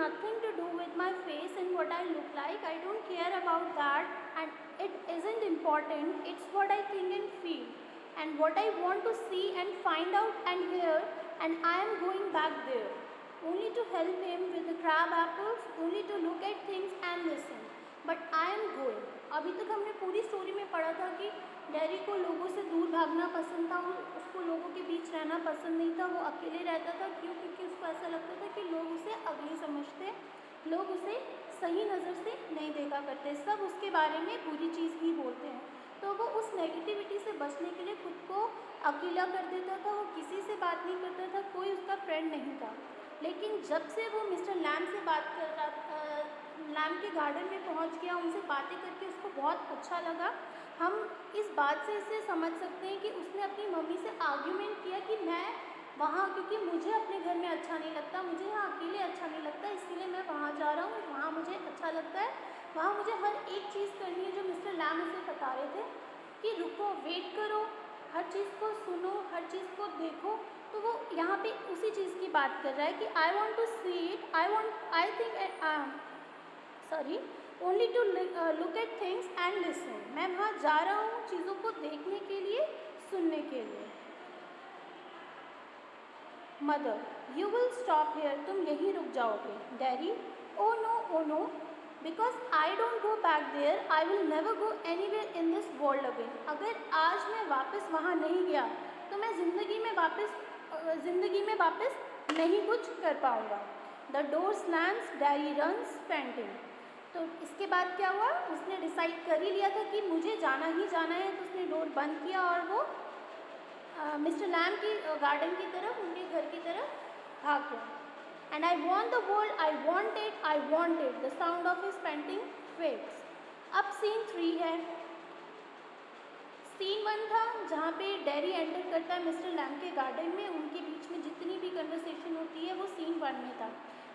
nothing to do with my face and what I look like. I don't care about that, and it isn't important. It's what I think and feel, and what I want to see and find out and hear, and I am going back there. Only to help him with the crab apples, only to look at things and listen. But I am going. अभी तक हमने पूरी story में पढ़ा था कि dairy को लोगों से दूर भागना पसंद था, उसको लोगों के बीच रहना पसंद नहीं था, वो अकेले रहता था। क्यों? क्योंकि उसको ऐसा लगता था कि लोग उसे अगली समझते, लोग उसे सही नज़र से नहीं देखा करते, सब उसके बारे में बुरी चीज़ ही बोलते हैं। तो वो उस नेगेटिविटी से बचने के लिए खुद को अकेला कर देता था, वो किसी से बात नहीं करता था, कोई उसका फ्रेंड नहीं था। लेकिन जब से वो मिस्टर लैम से बात कर रहा, लैम के गार्डन में पहुंच गया, उनसे बातें करके उसको बहुत अच्छा लगा। हम इस बात से इसे समझ सकते हैं कि उसने अपनी मम्मी से आर्ग्यूमेंट किया कि मैं वहाँ, क्योंकि मुझे अपने घर में अच्छा नहीं लगता, मुझे यहाँ अकेले अच्छा नहीं लगता, इसीलिए मैं वहाँ जा रहा हूँ, वहाँ मुझे अच्छा लगता है, वहाँ मुझे हर एक चीज़ करनी है जो मिस्टर लैम उसे बता रहे थे कि रुको, वेट करो, हर चीज़ को सुनो, हर चीज़ को देखो। तो वो यहाँ पे उसी चीज़ की बात कर रहा है कि I want to see it, I think sorry only to look at things and listen. मैं वहाँ जा रहा हूँ चीज़ों को देखने के लिए, सुनने के लिए। Mother, you will stop here, तुम यहीं रुक जाओगे। Daddy, oh no, because I don't go back there, I will never go anywhere in this world again. अगर आज मैं वापस वहाँ नहीं गया तो मैं ज़िंदगी में वापस नहीं कुछ कर पाऊँगा। The door slams, daddy runs painting. तो इसके बाद क्या हुआ, उसने डिसाइड कर ही लिया था कि मुझे जाना ही जाना है, तो उसने डोर बंद किया और वो मिस्टर लैम की गार्डन की तरफ, उनके घर की तरफ भाग गया। And I want the world, I want it, the sound of his painting fades. अब सीन 3 है। सीन 1 था जहाँ पे डैरी एंटर करता है मिस्टर लैम के गार्डन में, उनके बीच में जितनी भी कन्वर्सेशन होती है वो सीन 1 में था।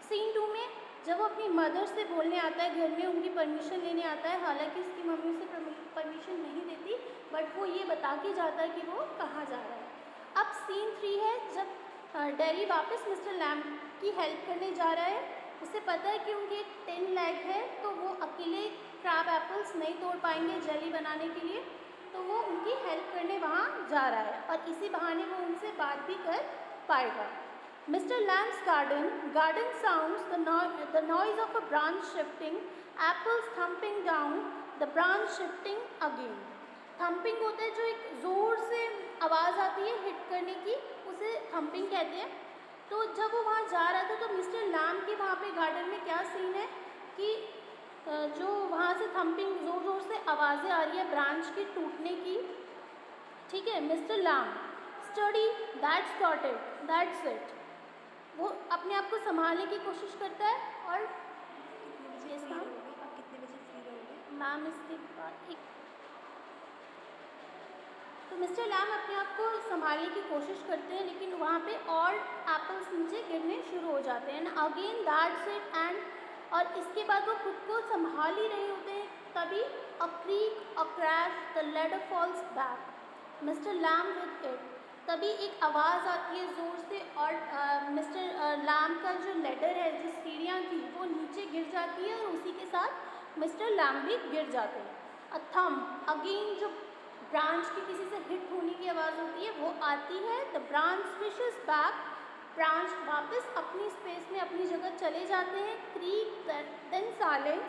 सीन 2 में जब वो अपनी मदर से बोलने आता है, घर में उनकी परमिशन लेने आता है, हालांकि उसकी मम्मी उसे परमिशन नहीं देती, बट वो ये बता के जाता है कि वो कहाँ जा रहा है। अब सीन 3 है जब डैरी वापस मिस्टर लैम की हेल्प करने जा रहा है। उसे पता है कि उनके 10 लेग है, तो वो अकेले क्रैब एप्पल्स नहीं तोड़ पाएंगे जेली बनाने के लिए, तो वो उनकी हेल्प करने वहाँ जा रहा है और इसी बहाने वो उनसे बात भी कर पाएगा। Mr. Lamb's garden sounds the noise of a branch shifting, apples thumping down, the branch shifting again. Thumping होता है जो एक ज़ोर से आवाज़ आती है हिट करने की, उसे थम्पिंग कहते हैं। तो जब वो वहाँ जा रहा था तो मिस्टर लैम के वहाँ पे गार्डन में क्या सीन है कि जो वहाँ से थम्पिंग ज़ोर ज़ोर से आवाज़ें आ रही है ब्रांच की टूटने की, ठीक है। Mister Lam, study, that's got it, that's it. वो अपने आप को संभालने की कोशिश करता है और आप कितने बजे फ्री रहोगे? मैम इसके बाद एक, तो मिस्टर लैम अपने आप को संभालने की कोशिश करते हैं, लेकिन वहाँ पे और एप्पल्स नीचे गिरने शुरू हो जाते हैं। And again that's it, and और इसके बाद वो खुद को संभाल ही रहे होते हैं, तभी a creak, a crash, the ladder falls back, mister Lamb with it. तभी एक आवाज़ आती है ज़ोर से और मिस्टर लैम का जो लैडर है, जो सीढ़ियाँ थी, वो नीचे गिर जाती है और उसी के साथ मिस्टर लैम भी गिर जाते हैं। अ थंब, अगेन जो ब्रांच की किसी से हिट होने की आवाज़ होती है वो आती है। The branch swishes back, branch वापस अपनी स्पेस में अपनी जगह चले जाते हैं। Creak, then silence,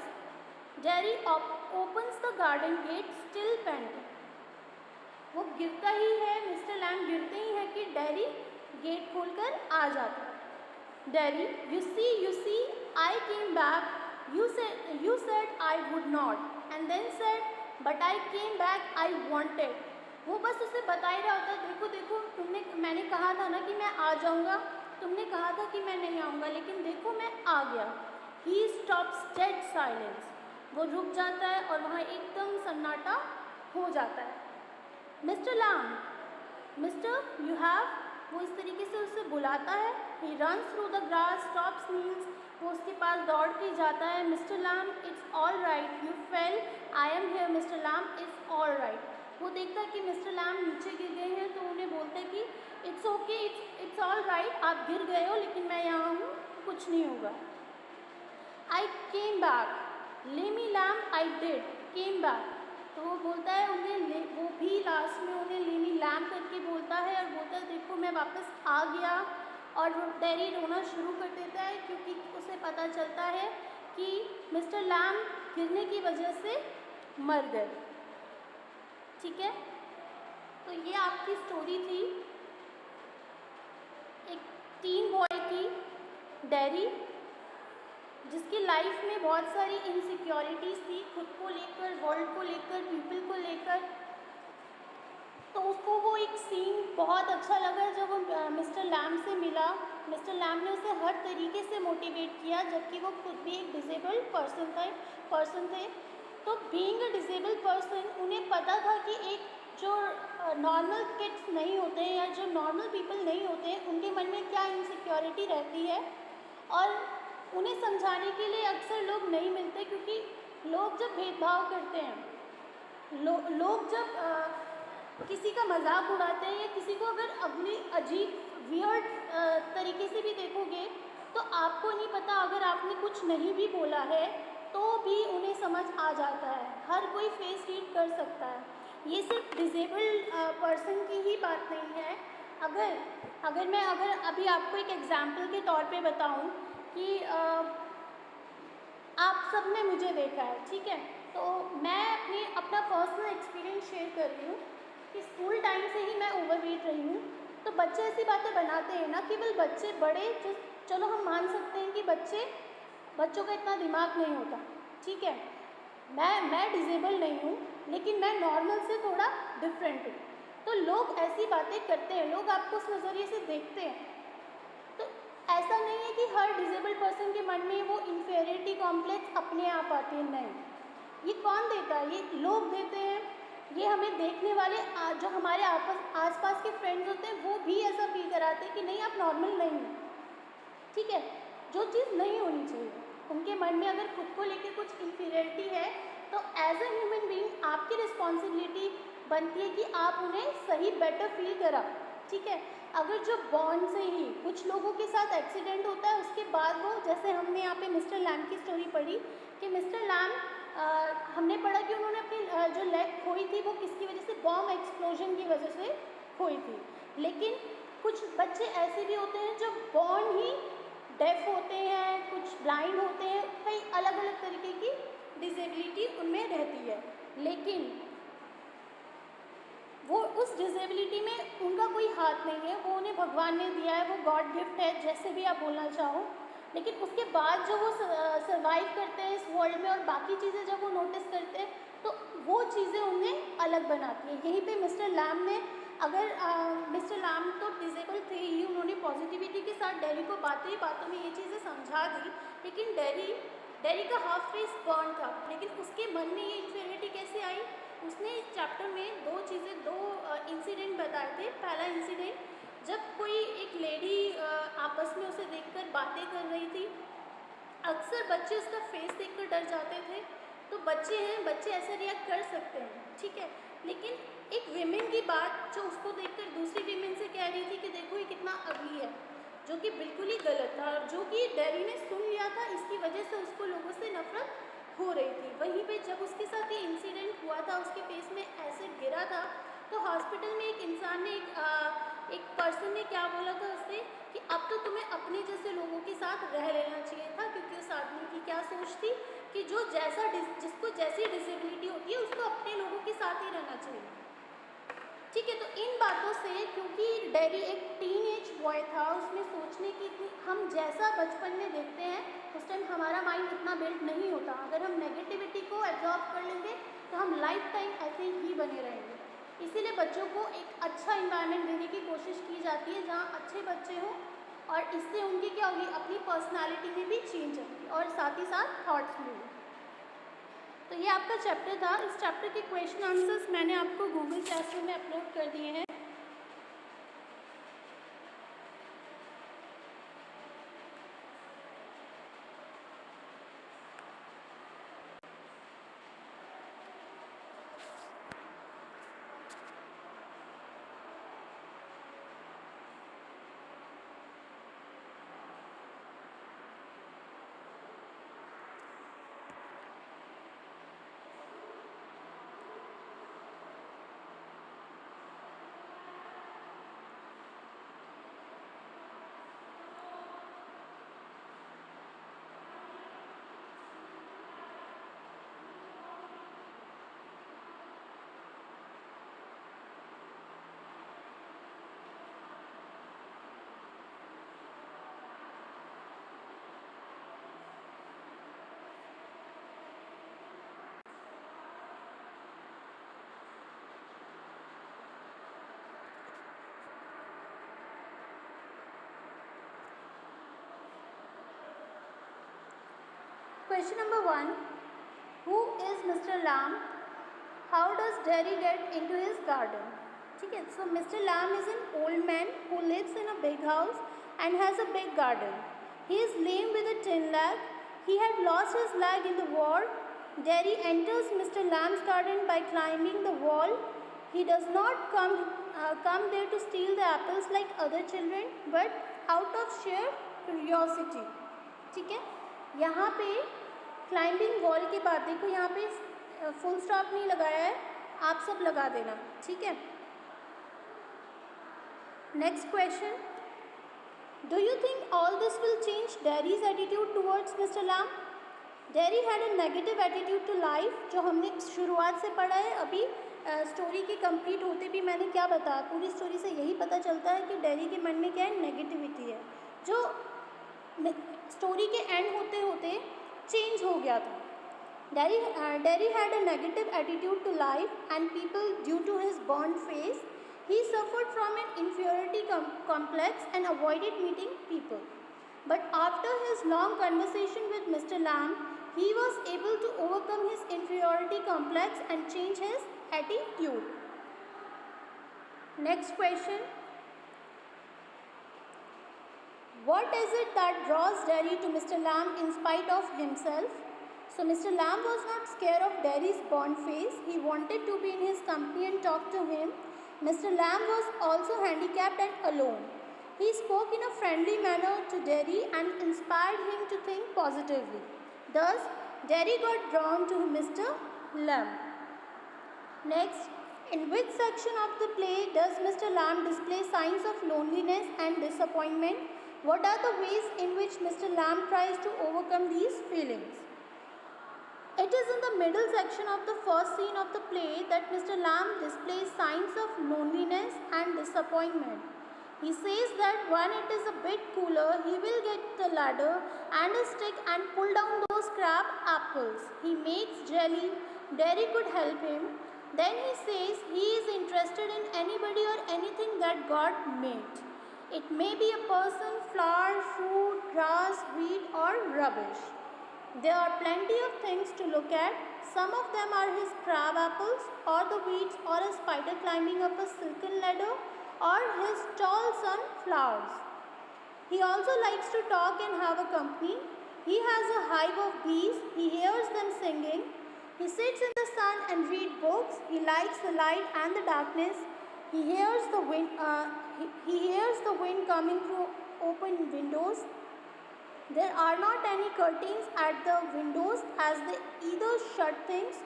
Darry opens the garden gate still painting. वो गिरता ही है, मिस्टर लैम गिरते ही है कि डैरी गेट खोलकर आ जाता है। Darry, you see, I came back, you said I would not, and then said but I came back, I wanted। वो बस उसे बता ही रहा होता है, देखो देखो मैंने कहा था ना कि मैं आ जाऊँगा, तुमने कहा था कि मैं नहीं आऊँगा, लेकिन देखो मैं आ गया। He stops dead silence, वो रुक जाता है और वहाँ एकदम सन्नाटा हो जाता है। Mister Lam, mister you have, वो इस तरीके से उसे बुलाता है। He runs through the grass, stops, kneels, वो उसके पास दौड़ के जाता है। Mister Lam, it's all right, you fell, I am here, mister Lam, it's all right. वो देखता है कि मिस्टर लैम नीचे गिर गए हैं, तो उन्हें बोलता है कि it's okay, it's all right, आप गिर गए हो लेकिन मैं यहाँ हूँ, कुछ नहीं होगा। I came back, Lemmy Lamb I did came back. तो वो बोलता है वो भी लास्ट में उन्हें लेमी लैम करके बोलता है और बोलता है देखो मैं वापस आ गया। और वो डेरी रोना शुरू कर देता है क्योंकि उसे पता चलता है कि मिस्टर लैम गिरने की वजह से मर गए। ठीक है, तो ये आपकी स्टोरी थी एक टीन बॉय की, डेरी, जिसकी लाइफ में बहुत सारी इनसिक्योरिटीज़ थी, खुद को लेकर, वर्ल्ड को लेकर, पीपल को लेकर। तो उसको वो एक सीन बहुत अच्छा लगा जब वो मिस्टर लैम से मिला। मिस्टर लैम ने उसे हर तरीके से मोटिवेट किया, जबकि वो खुद भी एक डिसेबल्ड पर्सन थे। तो बीइंग अ डिसेबल्ड पर्सन उन्हें पता था कि एक जो नॉर्मल किड्स नहीं होते हैं या जो नॉर्मल पीपल नहीं होते हैं उनके मन में क्या इनसिक्योरिटी रहती है, और उन्हें समझाने के लिए अक्सर लोग नहीं मिलते, क्योंकि लोग जब भेदभाव करते हैं, लोग जब किसी का मजाक उड़ाते हैं या किसी को अगर अपनी अजीब वियर्ड तरीके से भी देखोगे तो आपको नहीं पता, अगर आपने कुछ नहीं भी बोला है तो भी उन्हें समझ आ जाता है। हर कोई फेस रीड कर सकता है। ये सिर्फ डिसेबल्ड पर्सन की ही बात नहीं है। अगर अभी आपको एक एग्जाम्पल के तौर पे बताऊं कि आप सब ने मुझे देखा है, ठीक है, तो मैं अपना पर्सनल एक्सपीरियंस शेयर कर रही हूँ कि स्कूल टाइम से ही मैं ओवरवेट रही हूँ। तो बच्चे ऐसी बातें बनाते हैं ना, केवल बच्चे, बड़े जो, चलो हम मान सकते हैं कि बच्चों का इतना दिमाग नहीं होता, ठीक है, मैं डिसेबल नहीं हूँ, लेकिन मैं नॉर्मल से थोड़ा डिफरेंट हूँ। तो लोग ऐसी बातें करते हैं, लोग आपको उस नज़रिए से देखते हैं। तो ऐसा नहीं है कि हर डिसेबल्ड पर्सन के मन में वो इन्फेरिटी कॉम्प्लेक्स अपने आप आती है, नहीं। ये कौन देता है? ये लोग देते हैं। ये हमें देखने वाले जो हमारे आसपास के फ्रेंड्स होते हैं वो भी ऐसा फील कराते हैं कि नहीं आप नॉर्मल नहीं हो, ठीक है, जो चीज़ नहीं होनी चाहिए। उनके मन में अगर खुद को लेकर कुछ इन्फीरियरिटी है तो एज अ ह्यूमन बीइंग आपकी रिस्पॉन्सिबिलिटी बनती है कि आप उन्हें सही बेटर फील करा, ठीक है। अगर जो बॉर्न से ही कुछ लोगों के साथ एक्सीडेंट होता है, उसके बाद वो, जैसे हमने यहाँ पे मिस्टर लैम की स्टोरी पढ़ी कि मिस्टर लैम, हमने पढ़ा कि उन्होंने अपनी जो लेग खोई थी वो किसकी वजह से, बॉम्ब एक्सप्लोजन की वजह से खोई थी। लेकिन कुछ बच्चे ऐसे भी होते हैं जो बॉर्न ही डेफ होते हैं, कुछ ब्लाइंड होते हैं, कई अलग अलग तरीके की डिसेबिलिटी उनमें रहती है, लेकिन वो उस डिसेबिलिटी में उनका कोई हाथ नहीं है, वो उन्हें भगवान ने दिया है, वो गॉड गिफ्ट है, जैसे भी आप बोलना चाहो। लेकिन उसके बाद जो वो सर्वाइव करते हैं इस वर्ल्ड में और बाकी चीज़ें जब वो नोटिस करते हैं तो वो चीज़ें उन्हें अलग बनाती हैं। यहीं पे मिस्टर लैम ने, अगर मिस्टर लैम तो डिसेबल थे ही, उन्होंने पॉजिटिविटी के साथ डेरी को बातों में ये चीज़ें समझा दी, लेकिन डेरी का हाफ फेस बर्न था, लेकिन उसके मन में ये इन्फीरियरिटी कैसे आई? उसने इस चैप्टर में दो इंसिडेंट बताए थे। पहला इंसिडेंट, जब कोई एक लेडी आपस में उसे देखकर बातें कर रही थी। अक्सर बच्चे उसका फेस देखकर डर जाते थे, तो बच्चे ऐसे रिएक्ट कर सकते हैं, ठीक है, लेकिन एक विमेन की बात जो उसको देखकर दूसरी विमेन से कह रही थी कि देखो ये कितना अगली है, जो कि बिल्कुल ही गलत था, और जो कि डेरी ने सुन लिया था, इसकी वजह से उसको लोगों से नफरत हो रही थी। वहीं पे जब उसके साथ ये इंसिडेंट हुआ था, उसके फेस में एसिड गिरा था, तो हॉस्पिटल में एक इंसान ने, एक पर्सन ने क्या बोला था उससे कि अब तो तुम्हें अपने जैसे लोगों के साथ रह लेना चाहिए था, क्योंकि उस आदमी की क्या सोच थी कि जिसको जैसी डिसेबिलिटी होती है उसको अपने लोगों के साथ ही रहना चाहिए, ठीक है। तो इन बातों से, क्योंकि डेरी एक टीनेज बॉय था, उसमें सोचने की इतनी, हम जैसा बचपन में देखते हैं उस टाइम हमारा माइंड इतना बिल्ड नहीं होता। अगर हम नेगेटिविटी को एब्जॉर्ब कर लेंगे तो हम लाइफ टाइम ऐसे ही बने रहेंगे। इसीलिए बच्चों को एक अच्छा इन्वायरमेंट देने की कोशिश की जाती है जहाँ अच्छे बच्चे हों, और इससे उनकी क्या होगी, अपनी पर्सनालिटी में भी चेंज होगी और साथ ही साथ थॉट्स में भी। तो ये आपका चैप्टर था। इस चैप्टर के क्वेश्चन आंसर्स मैंने आपको गूगल क्लासरूम में अपलोड कर दिए हैं। question number 1. Who is Mr. Lamb? How does Derry get into his garden? ठीक है, so Mr. Lamb is an old man who lives in a big house and has a big garden. He is lame with a tin leg. He had lost his leg in the war. Derry enters Mr. Lamb's garden by climbing the wall. He does not come there to steal the apples like other children, but out of sheer curiosity. ठीक है, यहाँ पे climbing wall के बाद देखो यहाँ पे full stop नहीं लगाया है, आप सब लगा देना. ठीक है. Next question. Do you think all this will change Derry's attitude towards Mr. Lamb? Derry had a negative attitude to life, जो हमने शुरुआत से पढ़ा है. अभी स्टोरी के कंप्लीट होते भी मैंने क्या बताया, पूरी स्टोरी से यही पता चलता है कि डेरी के मन में क्या है, नेगेटिविटी है, जो स्टोरी के एंड होते होते चेंज हो गया था. Derry had a negative attitude to life and people due to his burnt face. He suffered from an inferiority complex and avoided meeting people. But after his long conversation with Mr. Lamb, he was able to overcome his inferiority complex and change his attitude. Next question. What is it that draws Derry to Mr. Lamb in spite of himself? So Mr. Lamb was not scared of Derry's burnt face. He wanted to be in his company and talk to him. Mr. Lamb was also handicapped and alone. He spoke in a friendly manner to Derry and inspired him to think positively. Thus, Derry got drawn to Mr. Lamb. Next, in which section of the play does Mr. Lamb display signs of loneliness and disappointment? What are the ways in which Mr. Lamb tries to overcome these feelings? It is in the middle section of the first scene of the play that Mr. Lamb displays signs of loneliness and disappointment. He says that when it is a bit cooler, he will get the ladder and a stick and pull down those crab apples. He makes jelly. Derry could help him. Then he says he is interested in anybody or anything that God made. It may be a person, flower, fruit, grass, weed or rubbish. There are plenty of things to look at. Some of them are his crab apples or the weeds or a spider climbing up a silken ladder or his tall sunflowers. He also likes to talk and have a company. He has a hive of bees. He hears them singing. He sits in the sun and reads books. He likes the light and the darkness. He hears the wind coming through open windows. There are not any curtains at the windows as they either shut things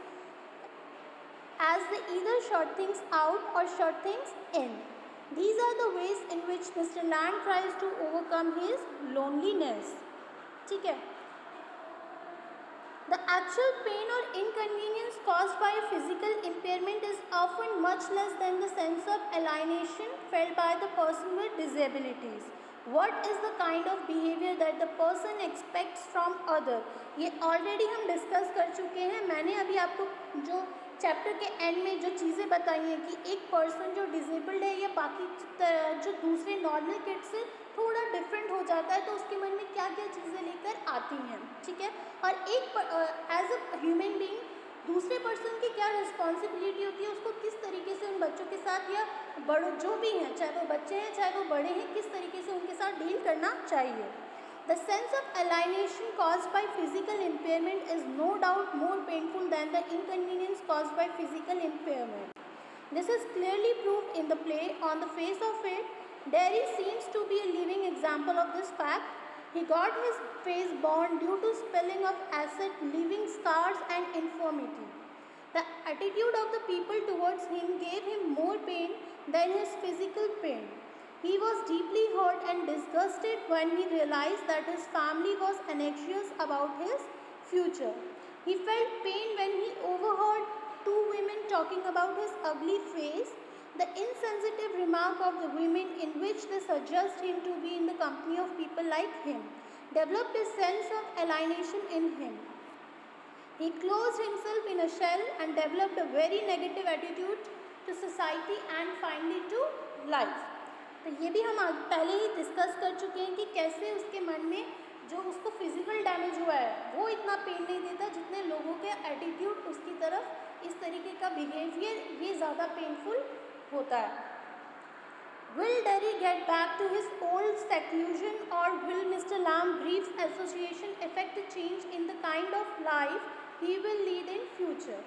out or shut things in. These are the ways in which Mr. Lamb tries to overcome his loneliness. ठीक है. The actual pain or inconvenience caused by a physical impairment is often much less than the sense of alienation felt by the person with disabilities. What is the kind of behavior that the person expects from other? ये already हम discuss कर चुके हैं. मैंने अभी आपको जो chapter के एंड में जो चीज़ें बताई हैं कि एक पर्सन जो डिसेबल्ड है या बाकी जो दूसरे नॉर्मल किड से थोड़ा डिफरेंट हो जाता है तो उसके मन में क्या क्या चीज़ें लेकर आती हैं. ठीक है. और एक एज अ ह्यूमन बीइंग दूसरे पर्सन की क्या रिस्पॉन्सिबिलिटी होती है, उसको किस तरीके से उन बच्चों के साथ या बड़ों जो भी हैं, चाहे वो बच्चे हैं चाहे वो बड़े हैं, किस तरीके से उनके साथ डील करना चाहिए. The sense of alienation caused by physical impairment is no doubt more painful than the inconvenience caused by physical impairment. This is clearly proved in the play. On the face of it, Derry seems to be a living example of this fact. He got his face burned due to spilling of acid, leaving scars and infirmity. The attitude of the people towards him gave him more pain than his physical pain. He was deeply hurt and disgusted when he realized that his family was anxious about his future. He felt pain when he overheard two women talking about his ugly face. The insensitive remark of the women in which they suggest him to be in the company of people like him developed a sense of alienation in him. He closed himself in a shell and developed a very negative attitude to society and finally to life. तो ये भी हम पहले ही discuss कर चुके हैं कि कैसे उसके मन में जो उसको फिजिकल डैमेज जो है वो इतना पेन नहीं देता जितने लोगों के एटीट्यूड उसकी तरफ, इस तरीके का बिहेवियर, ये ज़्यादा पेनफुल होता है। Will Derry get back to his old seclusion, or will Mr. Lamb brief's association affect a change in the kind of life he will lead in future?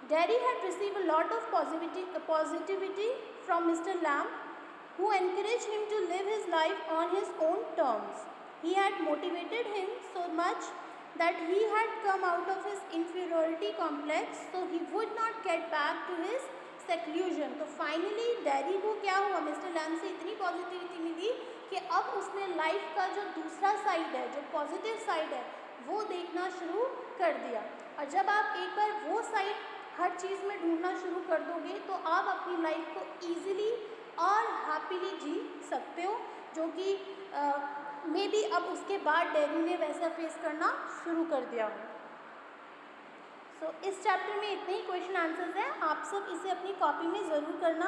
Derry had received a lot of positivity from Mr. Lamb, who encouraged him to live his life on his own terms. He had motivated him so much that he had come out of his inferiority complex, so he would not get back to his seclusion. तो finally dairy को क्या हुआ, mister lamb से इतनी positivity मिली कि अब उसने life का जो दूसरा साइड है, जो पॉजिटिव साइड है, वो देखना शुरू कर दिया। और जब आप एक बार वो साइड हर चीज़ में ढूंढना शुरू कर दोगे तो आप अपनी लाइफ को ईजिली और हैप्पीली जी सकते हो, जो कि मे बी अब उसके बाद डेरी ने वैसा फेस करना शुरू कर दिया हो। इस चैप्टर में इतने ही क्वेश्चन आंसर्स हैं, आप सब इसे अपनी कॉपी में ज़रूर करना।